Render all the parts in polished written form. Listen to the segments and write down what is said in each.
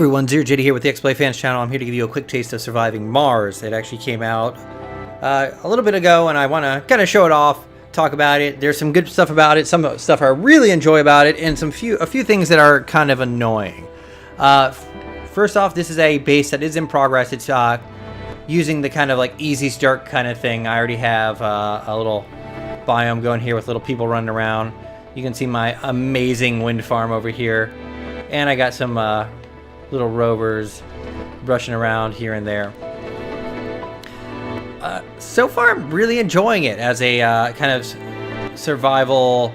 everyone, Zero JD here with the X-Play Fans channel. I'm here to give you a quick taste of Surviving Mars. It actually came out a little bit ago, and I want to kind of show it off, talk about it. There's some good stuff about it, some stuff I really enjoy about it, and a few things that are kind of annoying. First off, this is a base that is in progress. It's using the kind of like easy start kind of thing. I already have a little biome going here with little people running around. You can see my amazing wind farm over here, and I got some little rovers brushing around here and there. So far, I'm really enjoying it as a kind of survival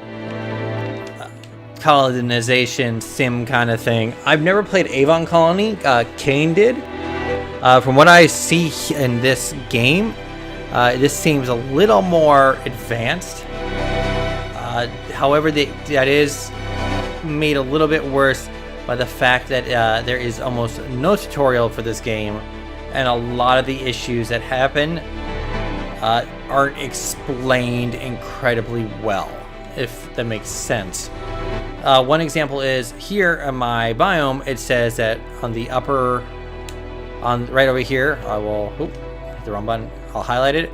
colonization sim kind of thing. I've never played Avon Colony. Kane did. From what I see in this game, this seems a little more advanced. However, that is made a little bit worse by the fact that there is almost no tutorial for this game, and a lot of the issues that happen aren't explained incredibly well, if that makes sense. One example is here in my biome. It says that on the upper, right over here, I will, hit the wrong button, I'll highlight it.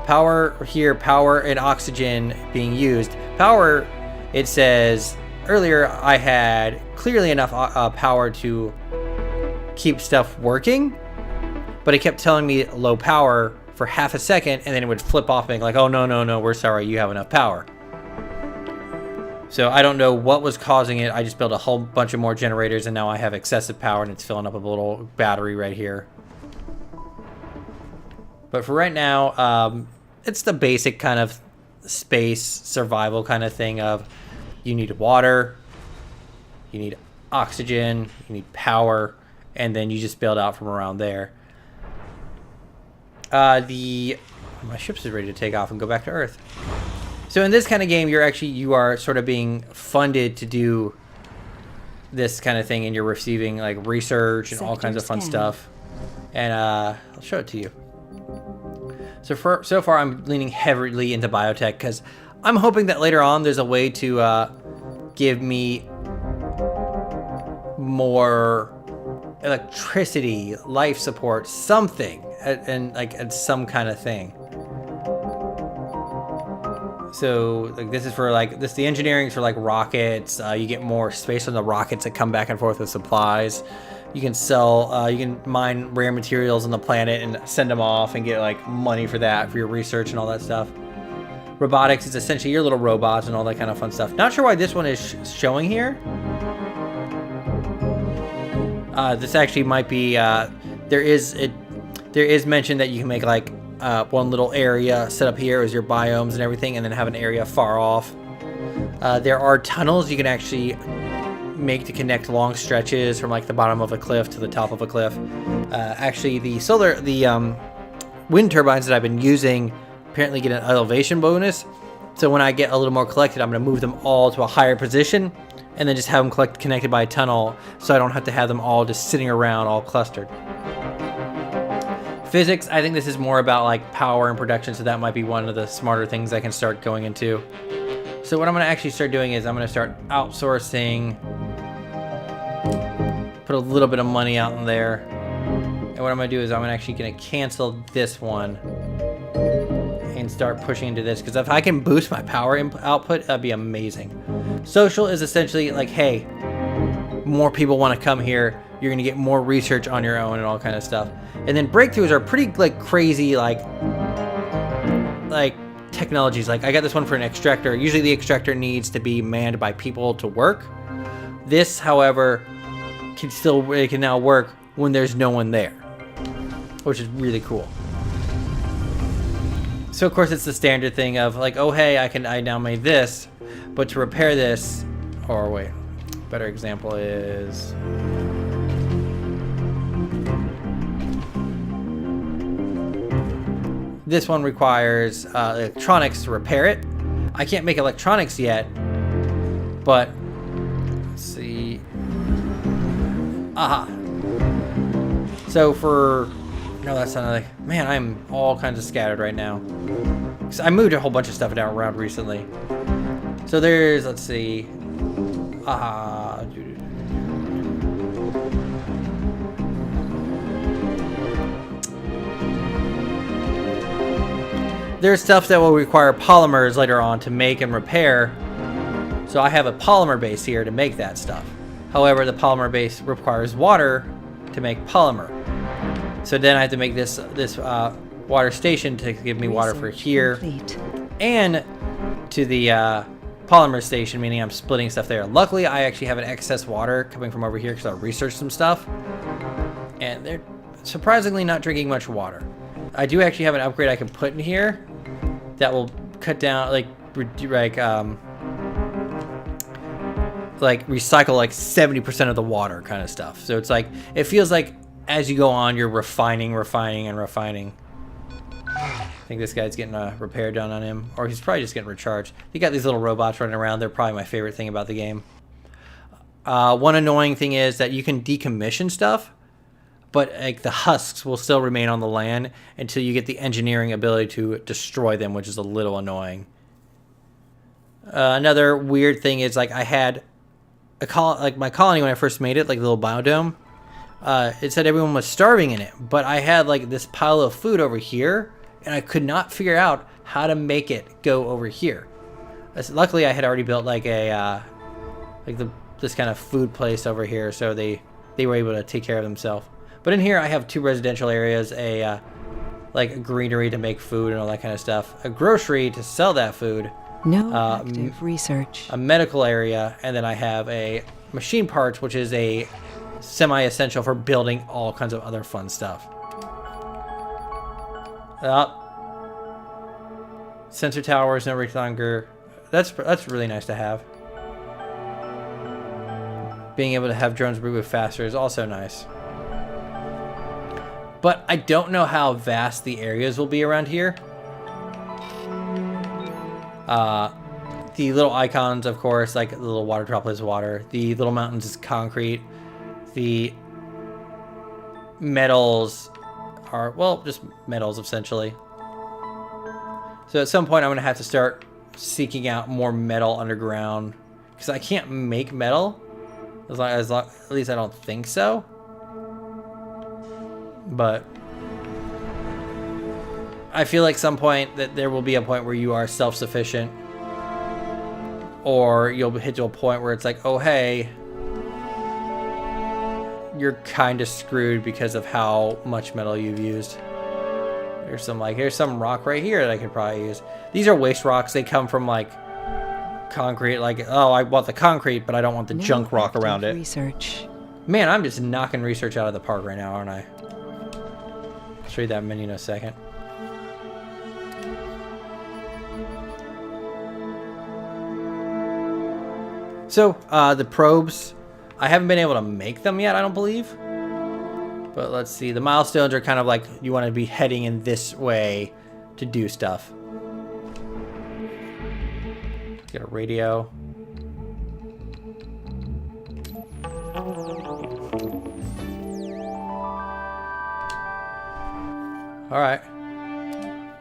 Power here, power and oxygen being used. Power, it says earlier I had clearly enough power to keep stuff working, but it kept telling me low power for half a second, and then it would flip off being like, oh no, we're sorry, you have enough power. So I don't know what was causing it. I just built a whole bunch of more generators, and now I have excessive power, and it's filling up a little battery right here. But for right now, it's the basic kind of space survival kind of thing of you need water, you need oxygen, you need power, and then you just build out from around there. My ship's is ready to take off and go back to Earth. So in this kind of game, you are sort of being funded to do this kind of thing, and you're receiving like research and all kinds of fun stuff. And I'll show it to you. So far, I'm leaning heavily into biotech because I'm hoping that later on there's a way to give me more electricity, life support, something, and some kind of thing. So like this is for the engineering for like rockets. You get more space on the rockets that come back and forth with supplies. You can sell, you can mine rare materials on the planet and send them off and get like money for that, for your research and all that stuff. Robotics is essentially your little robots and all that kind of fun stuff. Not sure why this one is showing here. This actually might be, there is mention that you can make like one little area set up here as your biomes and everything, and then have an area far off. There are tunnels you can actually make to connect long stretches from like the bottom of a cliff to the top of a cliff. Actually, the wind turbines that I've been using apparently get an elevation bonus. So when I get a little more collected, I'm going to move them all to a higher position and then just have them connected by a tunnel, so I don't have to have them all just sitting around all clustered. Physics, I think this is more about like power and production, so that might be one of the smarter things I can start going into. So what I'm going to actually start doing is I'm going to start outsourcing, put a little bit of money out in there, and what I'm going to do is I'm actually going to cancel this one and start pushing into this, because if I can boost my power output, that'd be amazing. Social is essentially like, hey, more people want to come here, you're going to get more research on your own and all kind of stuff. And then breakthroughs are pretty like crazy, like technologies. Like I got this one for an extractor. Usually the extractor needs to be manned by people to work. This, however, it can now work when there's no one there, which is really cool. So of course it's the standard thing of like, oh hey, I now made this, but to repair this, or wait, better example is this one requires electronics to repair it. I can't make electronics yet, but let's see. Aha. So no, that's not like, man, I'm all kinds of scattered right now. I moved a whole bunch of stuff around recently. So there's, let's see. there's stuff that will require polymers later on to make and repair. So I have a polymer base here to make that stuff. However, the polymer base requires water to make polymer. So then I have to make this water station to give me water for here and to the polymer station, meaning I'm splitting stuff there. Luckily, I actually have an excess water coming from over here because I researched some stuff, and they're surprisingly not drinking much water. I do actually have an upgrade I can put in here that will cut down, like recycle like 70% of the water kind of stuff. So it's like, it feels like as you go on, you're refining. I think this guy's getting a repair done on him, or he's probably just getting recharged. You got these little robots running around. They're probably my favorite thing about the game. One annoying thing is that you can decommission stuff, but like the husks will still remain on the land until you get the engineering ability to destroy them, which is a little annoying. Another weird thing is, like, I had my colony when I first made it, like the little biodome. It said everyone was starving in it, but I had like this pile of food over here, and I could not figure out how to make it go over here. Luckily, I had already built like a this kind of food place over here, so they were able to take care of themselves. But in here, I have 2 residential areas, like a greenery to make food and all that kind of stuff, a grocery to sell that food, no active research, a medical area, and then I have a machine parts, which is a semi-essential for building all kinds of other fun stuff. Sensor towers, no longer. That's really nice to have. Being able to have drones move faster is also nice. But I don't know how vast the areas will be around here. The little icons, of course, like the little water droplets of water. The little mountains is concrete. The metals are, well, just metals essentially. So at some point I'm going to have to start seeking out more metal underground, because I can't make metal, at least I don't think so. But I feel like some point that there will be a point where you are self-sufficient, or you'll hit to a point where it's like, oh hey, you're kind of screwed because of how much metal you've used. Here's some rock right here that I could probably use. These are waste rocks. They come from like concrete. Like, oh, I want the concrete, but I don't want the junk rock around it. Research. Man, I'm just knocking research out of the park right now, aren't I? I'll show you that menu in a second. So, the probes, I haven't been able to make them yet, I don't believe. But let's see, the milestones are kind of like you want to be heading in this way to do stuff. Get a radio. Alright.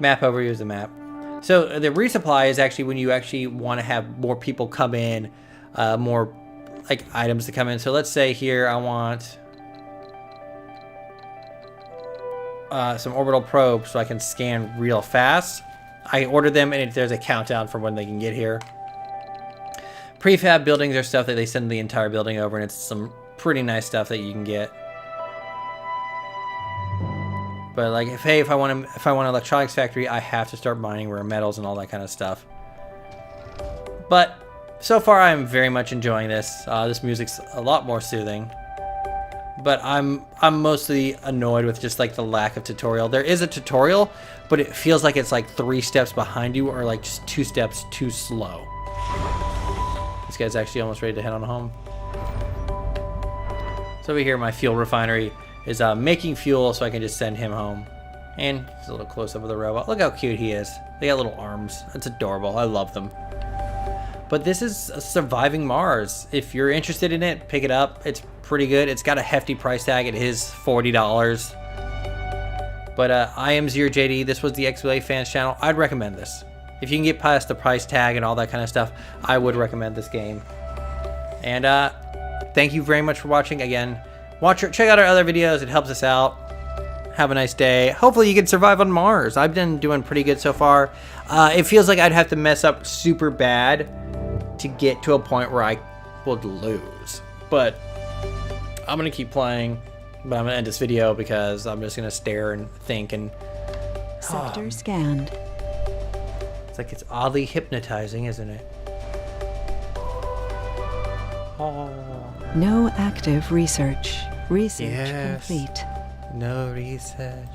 Map overview is the map. So the resupply is actually when you actually want to have more people come in, more like items to come in. So let's say here I want some orbital probes so I can scan real fast. I order them and there's a countdown for when they can get here. Prefab buildings are stuff that they send the entire building over, and it's some pretty nice stuff that you can get. But like, if I want an electronics factory, I have to start mining rare metals and all that kind of stuff. But so far, I'm very much enjoying this. This music's a lot more soothing. But I'm mostly annoyed with just like the lack of tutorial. There is a tutorial, but it feels like it's like 3 steps behind you, or like just 2 steps too slow. This guy's actually almost ready to head on home. So over here, my fuel refinery is making fuel, so I can just send him home. And just a little close up of the robot. Look how cute he is. They got little arms. It's adorable. I love them. But this is a Surviving Mars. If you're interested in it, pick it up. It's pretty good. It's got a hefty price tag. It is $40. But I am ZeroJD. This was the XBLA Fans channel. I'd recommend this. If you can get past the price tag and all that kind of stuff, I would recommend this game. And thank you very much for watching. Again, check out our other videos. It helps us out. Have a nice day. Hopefully you can survive on Mars. I've been doing pretty good so far. It feels like I'd have to mess up super bad to get to a point where I would lose. But I'm going to keep playing. But I'm going to end this video because I'm just going to stare and think. And Sector scanned. it's like it's oddly hypnotizing, isn't it? Oh. No active research. Research Yes. complete. No research.